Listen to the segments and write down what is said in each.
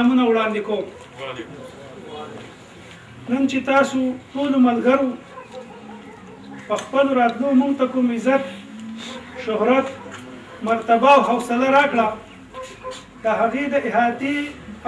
سلامونه وړاندې کوم. نن چې تاسو ټولو ملګرو په خپلو راتلو موږ ته کوم عزت، شهرت، مرتبه او حوصله راکړه، د هغې د احاطې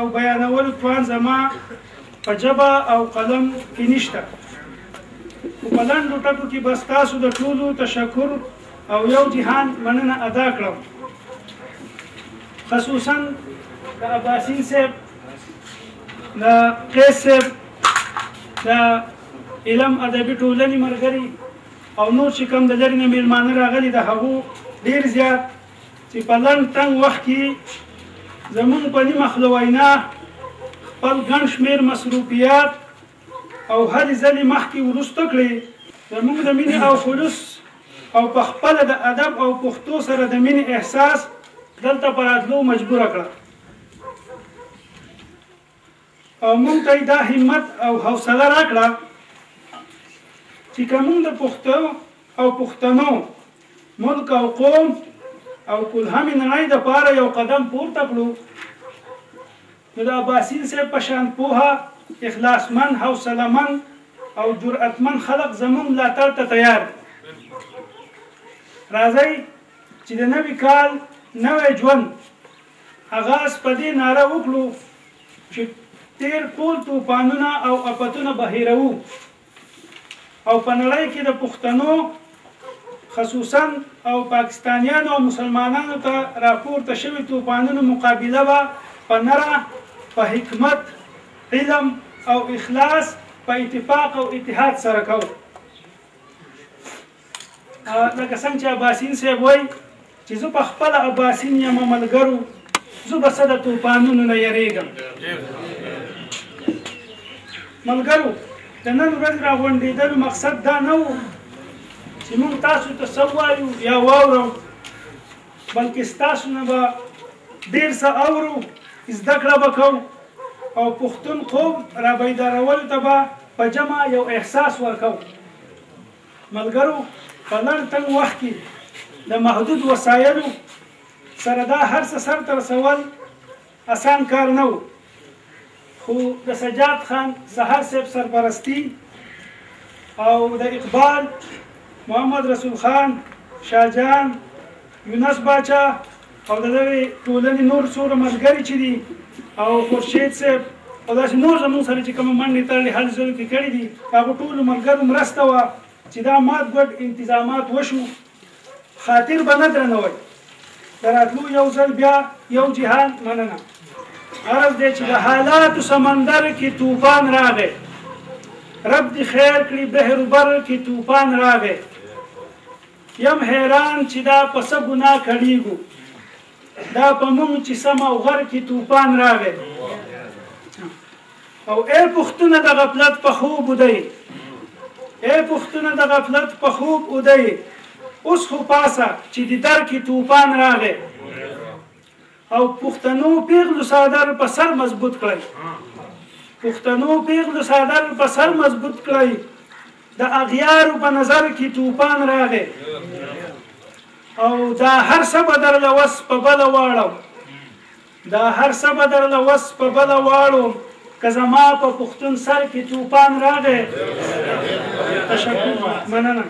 او بیانولو توان زما په ژبه او قلم کې نشته. خو په لنډو ټکو کې بس تاسو د ټولو تشکر او یو جهان مننه ادا کړم، خصوصا د عباسین صاحب، د قیس صاحب، د علم ادبي ټولنې ملګري او نور چې کوم د لرې نه میلمانه راغلي، د هغو ډېر زیات چې په لنډ تنګ وخت کې زموږ په نیمه خوله وینا خپل ګڼ شمېر مصروفیات او هلې ځلې مخکې وروسته کړې، زموږ د مینې او خلوص او په خپله د ادب او پښتو سره د مینې احساس دلته په راتلو مجبوره کړه، او موږ ته دا همت او حوصله راکړه چې که موږ د پښتو او پښتنو ملک او قوم او کلهمې نړۍ دپاره یو قدم پورته کړو، نو د عباسین صاحب په شان پوهه، اخلاصمند، حوصلهمند او جرأتمند خلق زموږ ملاتړ ته تیار دي. راځئ چې د نوي کال نوی ژوند آغاز په دې ناره وکړو چې تیر ټول توپانونه او افتونه بهیروو او په نړۍ کې د پښتنو خصوصا او پاکستانیانو او مسلمانانو ته راپورته شوي توپانونو مقابله به په نره، په حکمت، علم او اخلاص، په اتفاق او اتحاد سره کوو. لکه څنګه چې عباسین صاحب وایي چې زه په خپله عباسین یم ملګرو، زه به څه د توپانونو نه یریږم. ملګرو، د نن ورځ راغونډېدلو مقصد دا نه و چې موږ تاسو ته څه ووایو یا واورو، بلکې ستاسو نه به ډېر څه اورو، زده کړه به کوو او پښتون قوم رابیدارولو ته به په جمع یو احساس ورکوو. ملګرو، په لنډ تنګ وخت کې د محدود وسایلو سره دا هر څه سرته رسول اسان کار نه و، خو د سجاد خان سحر صاحب سرپرستی او د اقبال، محمد رسول خان، شاهجان، یونس باچا او د دغې ټولنې نور څومره ملګري چې دي او خورشید صاحب او داسې نور زموږ سره چې کومه منډې تړلې هلې ځلو کې کړي دي، هغو ټولو ملګرو مرسته وه چې دا مات ګډ انتظامات وشو. خاطر به نه درنوئ، د راتلو یو ځل بیا یو جهان مننه. عرض دی چې د حالاتو سمندر کې طوفان راغی، رب دې خیر کړي بحر و بر کې طوفان راغی، یم حیران چې دا په څه ګناه کړیږو، دا په موږ چې سم او غر کې طوفان راغی. او ای پښتونه د غفلت په خوب ودئ، ای پښتونه د غفلت په خوب ودئ، اوس خو پاسه چې د در کې طوفان راغی. او پښتنو پیغلو صادر په سر مضبوط کړئ، پښتنو پیغلو صادر په سر مضبوط کړئ، د اغیارو په نظر کې طوفان راغی. او دا هر څه به درله وس په بله واړم، دا هر څه به درله وس په بله واړم، که زما په پښتون سر کې طوفان راغی. تشکر، مننه.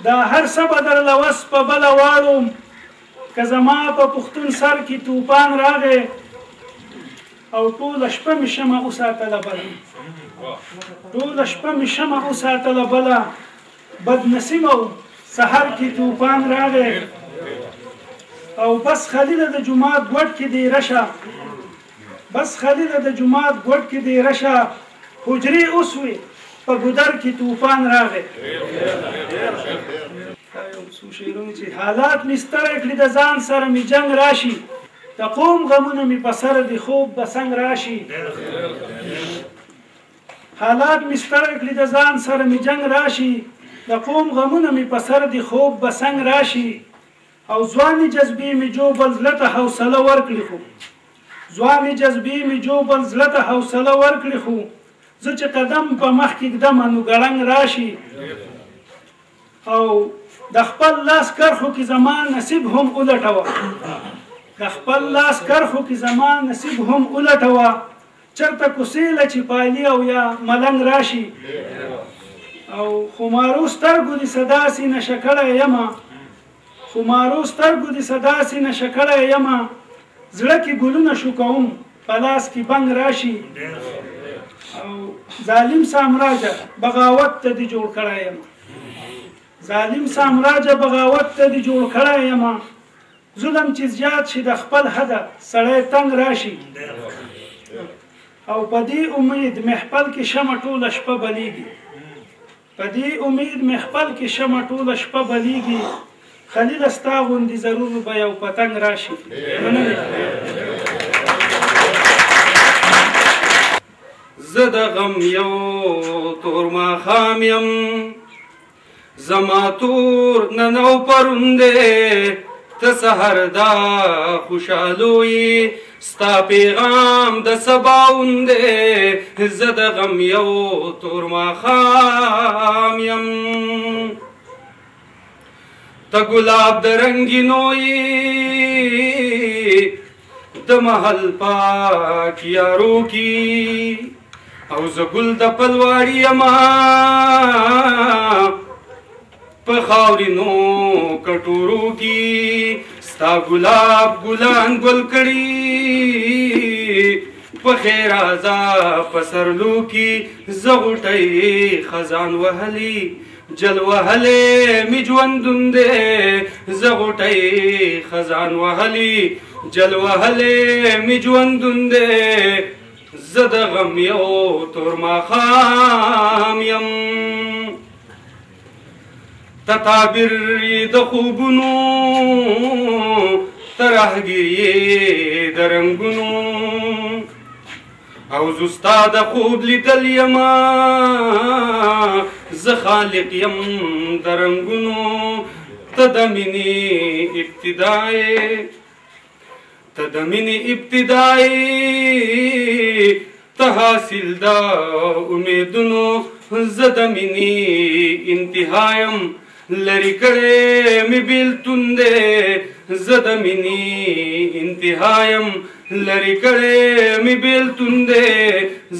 دا هر څه به درله وس په بله واړم، که زما په پښتون سر کې طوفان راغی. او ټوله شپه مې شمع وساتله بله، ټوله شپه مې شمع وساتله بله، بدنصیبه و سحر کې طوفان راغی. او بس خلیله د جومات ګوټ کې دې رشه، بس خلیله د جومات ګوټ کې دې رشه، حجرې اوسوې په ګودر کې طوفان راغی. څو شعرونه چې حالات مې ستړی کړي د ځان سره مې جنګ راشي، د قوم غمونه مې په سر د خوب به څنګ راشي. حالات مې ستړی کړي د ځان سره مې جنګ راشي، د قوم غمونه مې په سر د خوب به څنګ راشي. او ځوانې جذبې مې جو بل زړه ته حوصله ورکړي، خو ځوانې جذبې مې جو بل زړه ته حوصله ورکړي، خو زه چې قدم په مخ کې ږدمه نو ګړنګ راشي. او د خپل لاس کرخو کې زما نصیب هم ولټوه، د خپل لاس کرښو کې زما نصیب هم ولټوه چېرته کوسېله چې پالي او یا ملنګ راشي او خمارو سترګو دې څه داسې نشه کړی یمه خمارو سترګو دې څه داسې نشه کړی یمه زړه کې ګلونه شو کوم په لاس کې بنګ راشي او ظالم سامراجه بغاوت ته دې جوړ کړی یمه ظالم سامراجه بغاوت ته دې جوړ کړی یمه ظلم چې زیات شي د خپل حده سړی تنګ راشي او په دې امید محفل کې شمع ټوله شپه بلیږي په دې امید محفل کې شمع ټوله شپه بلیږي خلیله ستا غوندې ضرور به یو پتنګ راشي زه د غم یو تور ماښام یم زما تور نن او پرون دی ته سحر دا خوشحالویې ستا پیغام د سباون دی زه د غم یو تور ماښام یم ته ګلاب د رنګینو یې د محل پاک یارو کی او زه ګل د پلواړي یما په خاورینو کټورو کی ستا ګلاب ګلان ګل کړي په خیر ازا پسرلو کی زه غوټۍ خزان وهلي جل وهلې می ژوندون دی زه غوټۍ خزان وهلي جل وهلې می ژوندون دی زه د غم یو تور ماښام یم ته تعبیر د خوبونو ته راهګیر د رنګونو او زه ستا د خوب لیدل یمه زه خالق یم د رنګونو ته د مینې ابتدای ته حاصل د امیدونو زه د مینې انتهایم لرې کړی مې بیلتون دی زه د مینې انتهایم لرې کړی مې بیلتون دی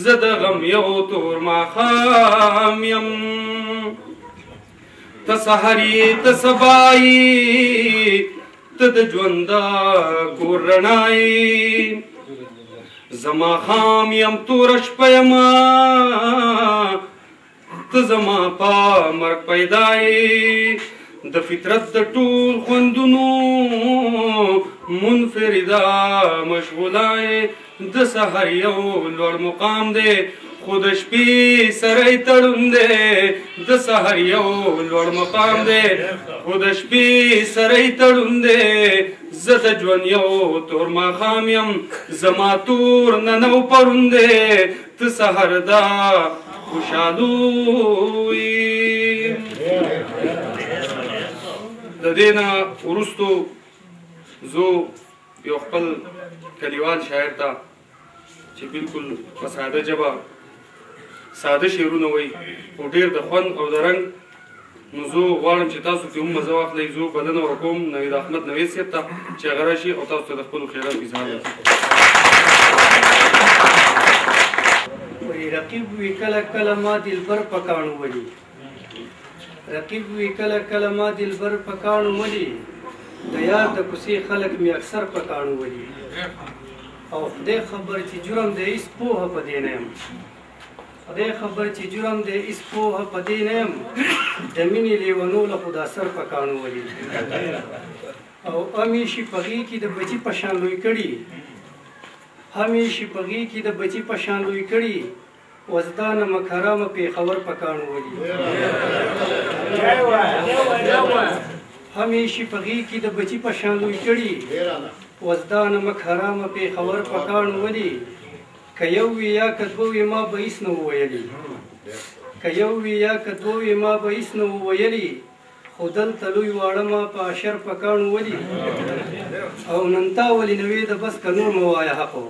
زه د غم یو تور ماښام یم ته سحر یې ته سبا یې ته د ژونده کور رڼا یې زه ماښام یم توره شپه یمه ته زما په مرګ پیدا یې د فطرت د ټول خوندونو منفرده مشغوله یې د سحر یو لوړ مقام دی خو د شپې سره یې تړون دی د سحر یو لوړ مقام دی خو د شپې سره یې تړون دی زه د ژوند یو تور ماښام یم زما تور نن او پرون دی ته سحر دا خوشحالویې د دې نه وروستو زه یو خپل کلیوال شاعر ته چې بالکل په ساده ژبه ساده شعرونه وایي خو ډېر د خوند او د رنګ نو زه غواړم چې تاسو ترې هم مزه واخلئ زه بلنه ورکوم نوید احمد نوید صاحب ته چې هغه راشي او تاسو ته د خپلو خیالاتو اظهار وکړي رقیب وی کله کله ما دلبر پکانو ولی رقیب وی کله کله ما دلبر پکانو ولی د یار د کوڅې خلک می اکثر پکانو ولی او خدای خبر چې جرم دی هیڅ پوهه په دې نه یم خدای خبر چې جرم دی هیڅ پوهه په دې نه یم د مینې لیونو له خدا سر پکانو ولی او همیشې په غېږ کې د بچي په شان لوی کړي همیشې په غېږ کې د بچي په شان لوی کړي وزدانه مکرامه پېښور پکانو ولی همیشې په غېږ کې د بچي په شان لوی کړي وزدانه مکرامه پېښور پکانو ولی که یو وي یا که دوه وي ما به هېڅ نه وویلي که یو وي یا که دوه وي ما به هېڅ نه وویلي خو دلته لوی واړه ما په اشر پکانو ولي او نن تا ولې نوې د بس که نور مه وایه حقو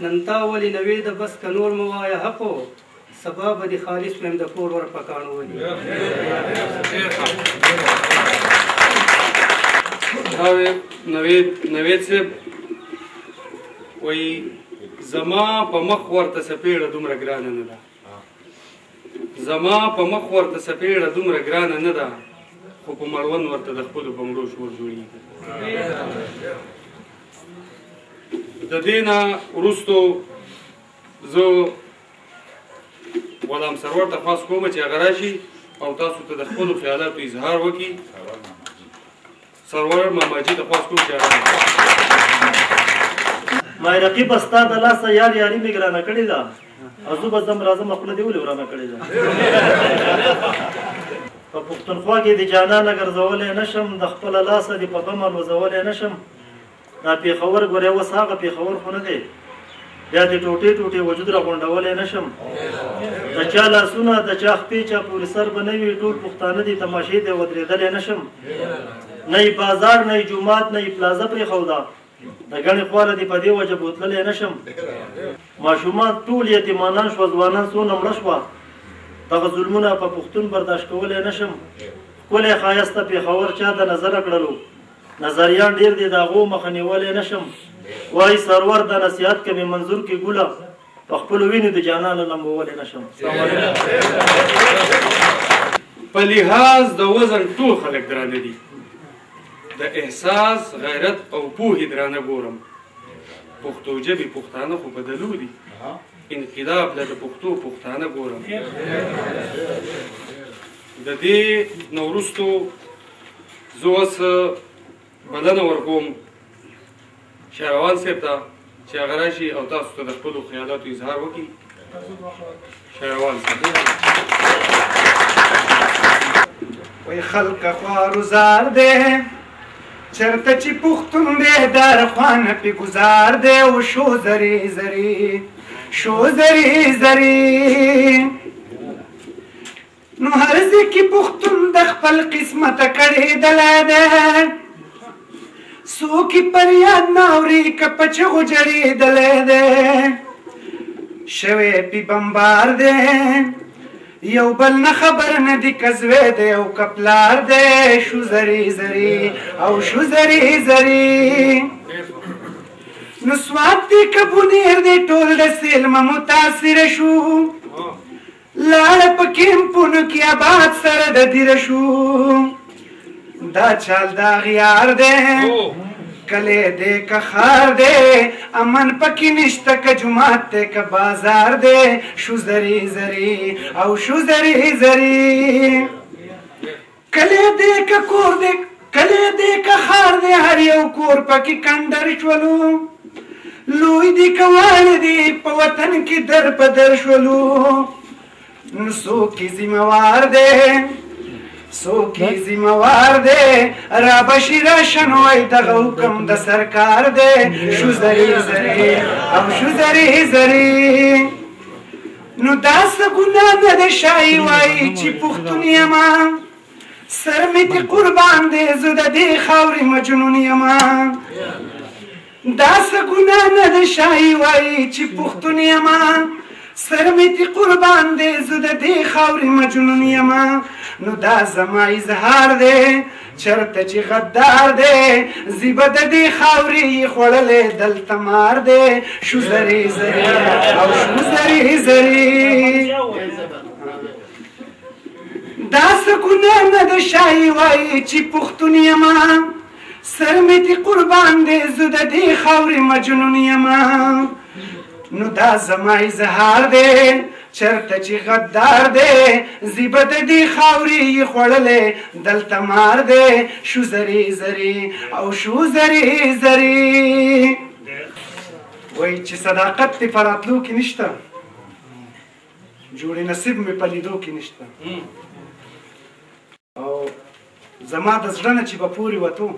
نن تا ولې نوې د بس که نور مه وایه حقو سبا به دې خالص ویم د کور ور پکانو ولي نوید صاحب وایي زما په مخ ورته څپېړه دومره ګرانه نه ده زما په مخ ورته څپېړه دومره ګرانه نه ده خو په مړوند ورته د خپلو بنګړو شور جوړېږي د دې نه وروستو زه غلام سرور ته خواست کوم چې هغه راشي او تاسو ته د خپلو خیالاتو اظهار وکړي سرور ماماجي ته خواست کوم چې هغه ما رقیب ستا د لاسه یار یاري مې ګرانه کړې ده او زه به ځم راځم خپله دې ولې ورانه کړې ده په پښتونخوا کې د جانانه ګرځولی نه شم د خپله لاسه دې په غم الوځولی نه شم دا پېښور ګورې اوس هغه پېښور خو نه دی بیا دې ټوټې ټوټې وجود راغونډولی نه شم د چا لاسونه د چا خپې چا پورې سر به نه وي ټول پښتانه دي تماشې ته ودرېدلی نه شم نه یې بازار نه یې جومات نه یې پلازه پرېښوده د ګڼې خواله دې په دې وجه بوتللی نه شم ماشومان ټول یتیمانان شوه ځوانان څونه مړه شوه دغه ظلمونه په پښتون برداشت کولی نه شم ښکلی ښایسته پېښور چا د نظره کړلو نظریان ډېر دي د هغو مخه نیولی نه شم وایي سرور د نصیحت کمې منظور کې ګوله په خپلو وینو د جانانه لمبولی نه شم په لحاظ د وزن ټول خلک درانه دي د احساس غیرت او پوهې درانه ګورم پښتو ژبې پښتانه خو بدلو دي انقلاب له د پښتو پښتانه ګورم د دې نه وروستو زه اوس بلنه ورکوم شهروان صاحب ته چې هغه راشي او تاسو ته د خپلو خیالاتو اظهار وکړي شهروان صاحب وای خلک خوارو زار دی چرته چې پښتون دی در خوانه پې ګزار دی او شو زری زری شو زری زری نو هر ځای کې پښتون د خپل قسمته کړېدلی دی څوک یې پر یاد نه اوري که په چغو جړېدلی دی شوی پې بمبار دی یو بل نه خبر نه دی که زوی دی او که پلار دی شو زری زری او شو زری زری نو سواد دی که بونیر دی ټول د سیلمه متاثره شو لاړه په کیمپونو کې آباد سره د دیره شو دا چال دا غیار دی کلی دی که خار دی امن پکې نشته که جومات دی که بازار دی شو زری زری او شو زری زری کلی دی که کور دی کلی دی که خار دی هر یو کور پکې کندر شولو لوی دی که واړه دی په وطن کې در په در شولو نو څوک یې ذمهوار دی څوک یې ذمهوار دی رابشي راشن وای دغه حکم د سرکار دی شو زری زری او شو زری زری نو دا څه ګناه نه ده شایي وایي چې پښتون یمه سر مې دې قربان دی زه د دې خاورې مجنون یمه دا څه ګناه نه ده شایي وایي چې پښتون یمه سر مې دې قربان دی زه د دې خاورې مجنون یمه نو دا زما اظهار دی چرته چې غدار دی زیبه د دې خاورې یې خوړلی دلته مار دی شو زری زری او شو زری زری دا څه ګناه نه ده شایي وایي چې پښتون یمه سر مې دې قربان دی زه د دې خاورې مجنون یمه نو دا زما اظهار دی چرته چې غدار دی زیبه د دې خاورې یې خوړلی دلته مار دی شو زری زری او شو زری زری وایي چې صداقت دې په راتلو کې نشته جوړې نصیب مې په لیدو کې نشته او زما د زړه نه چې به پورې وتو